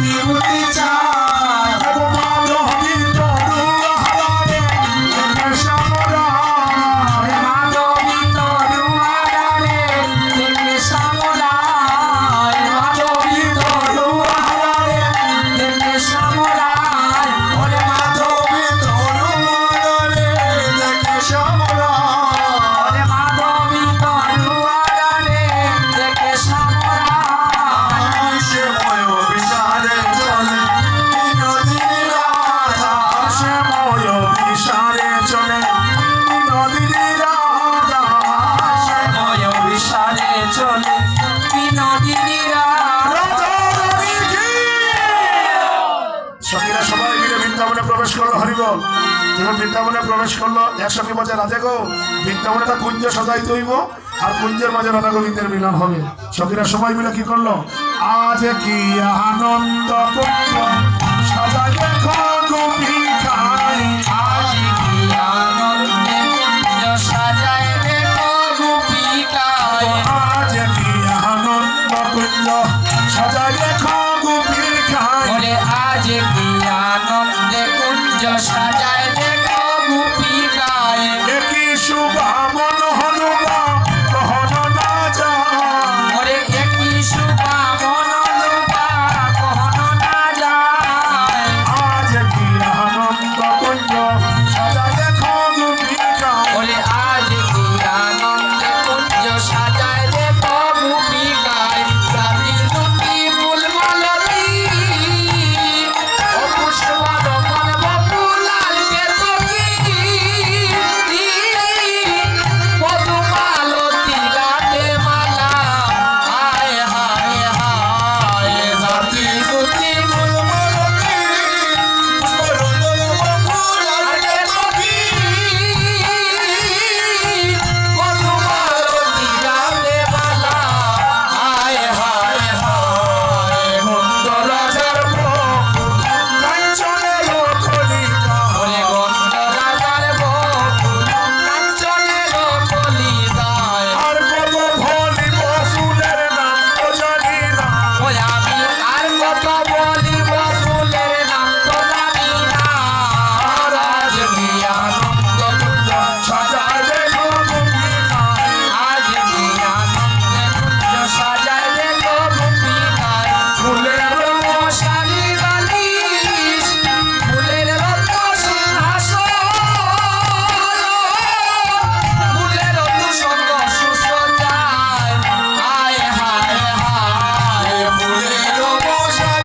বিভূতি চাই মাধবী তরুয়া হারারে দেখে শ্যামরায় মাধবী তরুয়া হারারে দেখে শ্যামরায় মাধবী তরুয়া হারারে দেখে শ্যামরায় ওরে মাধবী তরুয়া হারারে দেখে শ্যামরায় ওরে মাধবী তরুয়া হারারে দেখে শ্যামরায় শ্যাময় বিচারে চলে বিনোদিনী রাধা শ্যাময় বিচারে চলে বিনোদিনী রাধা শ্যাময় বিচারে চলে বিনোদিনী রাধা। সখীরা সবাই মিলে বৃন্দাবনে প্রবেশ করলো। হরিবল যখন বৃন্দাবনে প্রবেশ করলো এক সখী বলছে রাধে গো বৃন্দাবনে একটা কুঞ্জ সজাইতে হইব আর কুঞ্জের মাঝে রাধা গোবিন্দের মিলন হবে। সখীরা সবাই মিলে কি করলো আজ কি আনন্দ পুত্র